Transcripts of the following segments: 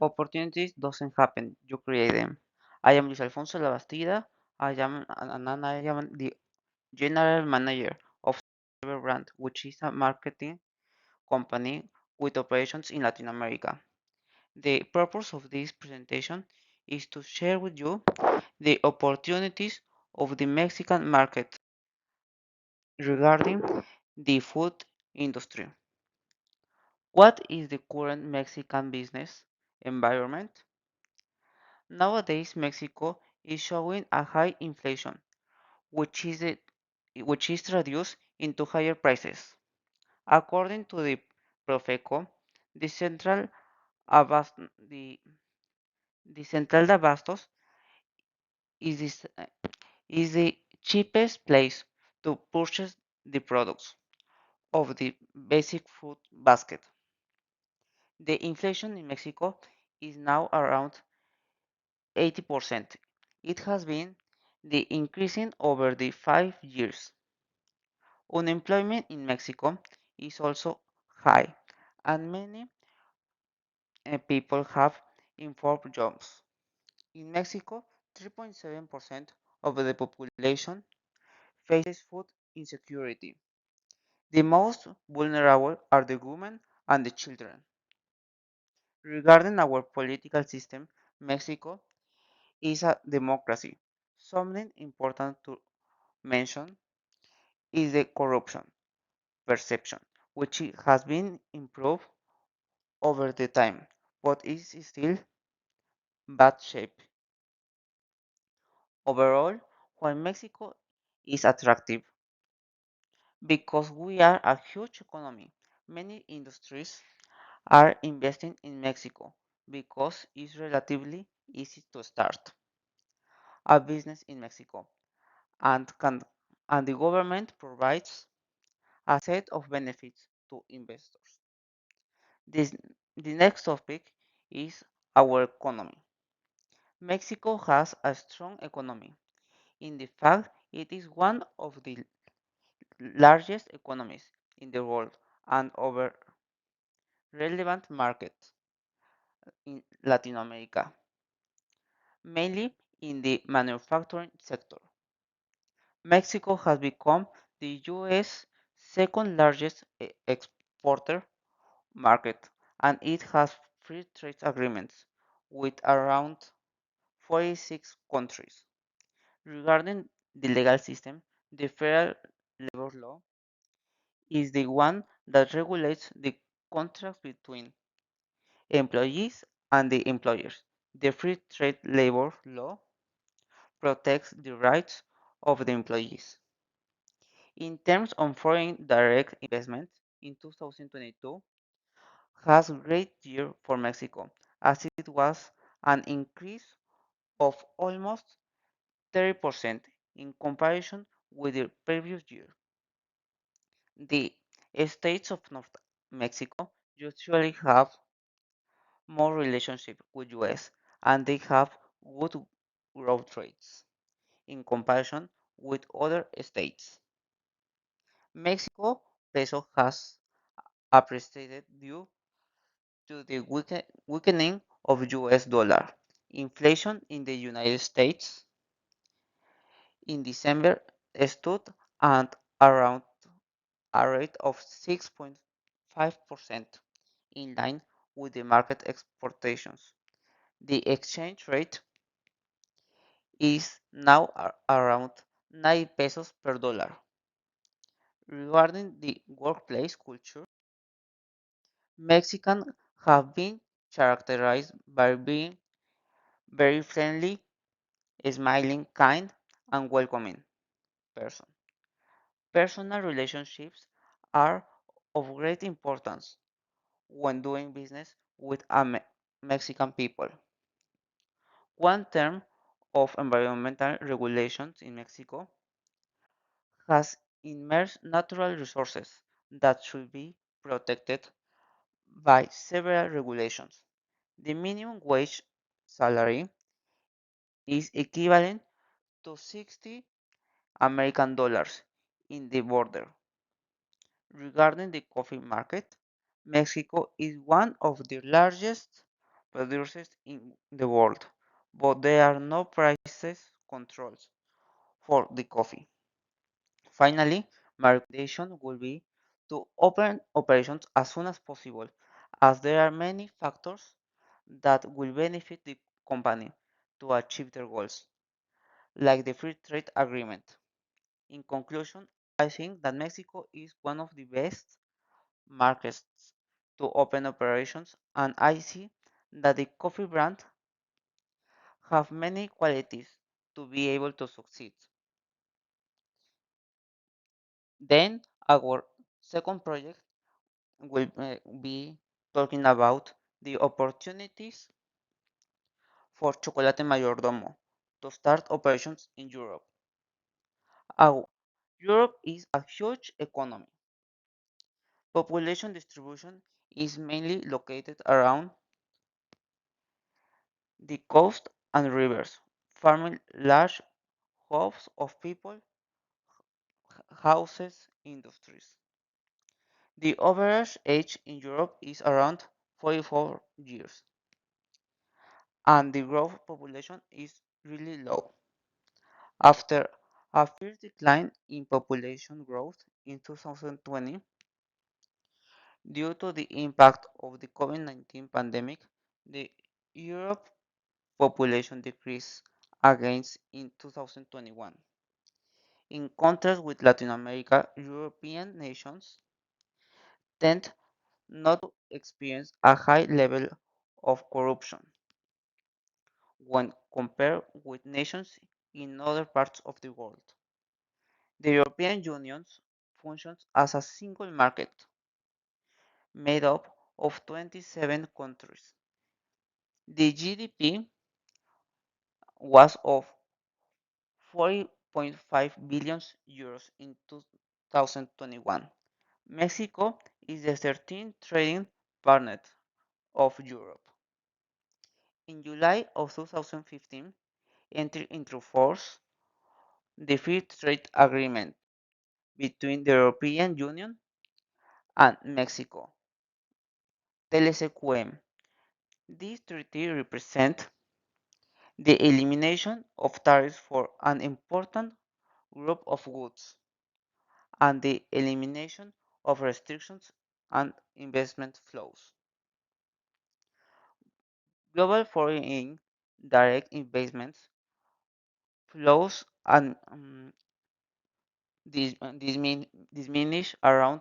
Opportunities doesn't happen, you create them. I am Luis Alfonso Labastida. I am the general manager of Cyber Brand, which is a marketing company with operations in Latin America. The purpose of this presentation is to share with you the opportunities of the Mexican market regarding the food industry. What is the current Mexican business environment? Nowadays, Mexico is showing a high inflation, which is, which is traduced into higher prices. According to the Profeco, the central the, the Central de Abastos is, is the cheapest place to purchase the products of the basic food basket. The inflation in Mexico is now around 80%. It has been the increasing over the 5 years. Unemployment in Mexico is also high, and many people have informal jobs. In Mexico, 3.7% of the population faces food insecurity. The most vulnerable are the women and the children. Regarding our political system, Mexico is a democracy. Something important to mention is the corruption perception, which has been improved over the time, but is still bad shape. Overall, why Mexico is attractive? Because we are a huge economy. Many industries are investing in Mexico because it's relatively easy to start a business in Mexico and can and the government provides a set of benefits to investors. This, the next topic is our economy. Mexico has a strong economy. In the fact, it is one of the largest economies in the world and over relevant markets in Latin America, mainly in the manufacturing sector. Mexico has become the US second largest exporter market, and it has free trade agreements with around 46 countries. Regarding the legal system, the federal labor law is the one that regulates the contracts between employees and the employers. The free trade labor law protects the rights of the employees. In terms of foreign direct investment, in 2022 has a great year for Mexico, as it was an increase of almost 30% in comparison with the previous year. The states of North Mexico usually have more relationship with US and they have good growth rates in comparison with other states. Mexico peso has appreciated due to the weakening of US dollar. Inflation in the United States in December stood at around a rate of 6.5% in line with the market expectations. The exchange rate is now around 9 pesos per dollar. Regarding the workplace culture, Mexicans have been characterized by being very friendly, smiling, kind, and welcoming person. Personal relationships are of great importance when doing business with Mexican people. One term of environmental regulations in Mexico has immersed natural resources that should be protected by several regulations. The minimum wage salary is equivalent to 60 American dollars in the border. Regarding the coffee market, Mexico is one of the largest producers in the world, but there are no prices controls for the coffee. Finally, my recommendation will be to open operations as soon as possible, as there are many factors that will benefit the company to achieve their goals, like the free trade agreement. In conclusion, I think that Mexico is one of the best markets to open operations, and I see that the coffee brand have many qualities to be able to succeed. Then our second project will be talking about the opportunities for Chocolate Mayordomo to start operations in Europe. Europe is a huge economy. Population distribution is mainly located around the coast and rivers, farming large hosts of people, houses, industries. The average age in Europe is around 44 years, and the growth population is really low. After a fierce decline in population growth in 2020 due to the impact of the COVID-19 pandemic, the Europe population decreased again in 2021. In contrast with Latin America, European nations tend not to experience a high level of corruption when compared with nations in other parts of the world. The European Union functions as a single market made up of 27 countries. The GDP was of 40.5 billion euros in 2021. Mexico is the 13th trading partner of Europe. In July of 2015, entered into force the Free Trade Agreement between the European Union and Mexico, TLCQM. This treaty represents the elimination of tariffs for an important group of goods and the elimination of restrictions and investment flows. Global foreign direct investments flows and diminish around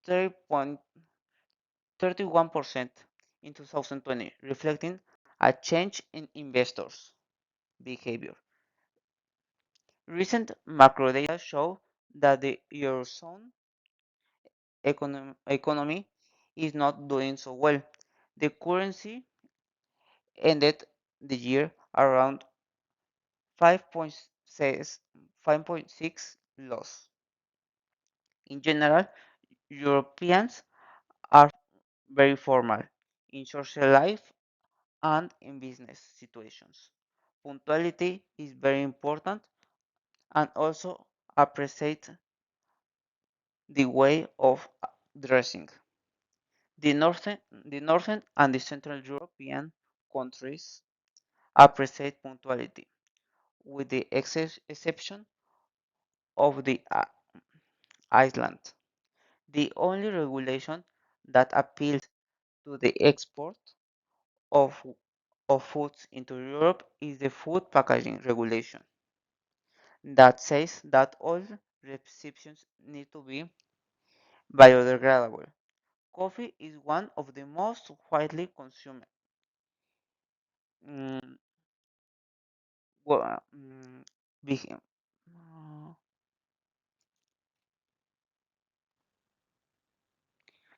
30.31% in 2020, reflecting a change in investors' behavior. Recent macro data show that the Eurozone economy is not doing so well. The currency ended the year around 5.6 loss. In general, Europeans are very formal in social life and in business situations. Punctuality is very important and also appreciate the way of dressing. The northern and the central European countries appreciate punctuality, with the exception of the Iceland. The only regulation that appeals to the export of, of foods into Europe is the food packaging regulation that says that all recipients need to be biodegradable. Coffee is one of the most widely consumed mm, wa- mm, beh- uh,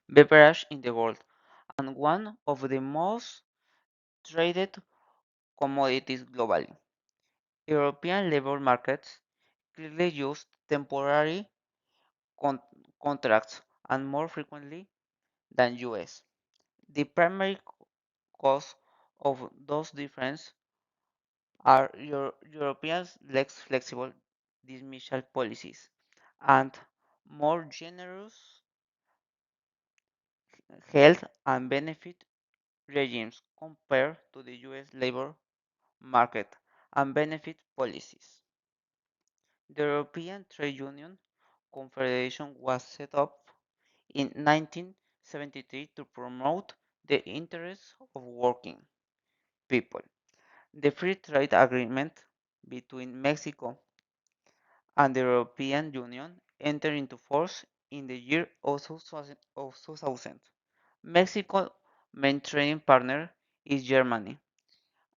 beverage in the world and one of the most traded commodities globally. European labor markets clearly use temporary con- contracts and more frequently than US. The primary cause of those differences are Europeans' less flexible dismissal policies and more generous health and benefit regimes compared to the US labor market and benefit policies. The European Trade Union Confederation was set up in 1973 to promote the interests of working people. The free trade agreement between Mexico and the European Union entered into force in the year of 2000. Mexico's main trading partner is Germany,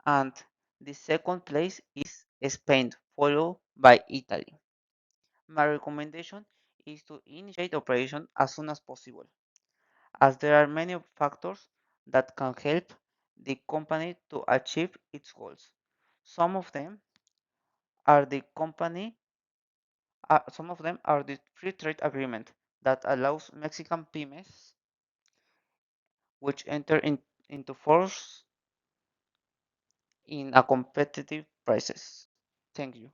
and the second place is Spain, followed by Italy. My recommendation is to initiate operation as soon as possible, as there are many factors that can help the company to achieve its goals. Some of them are the company some of them are the free trade agreement that allows Mexican pymes which enter into force in a competitive prices. Thank you.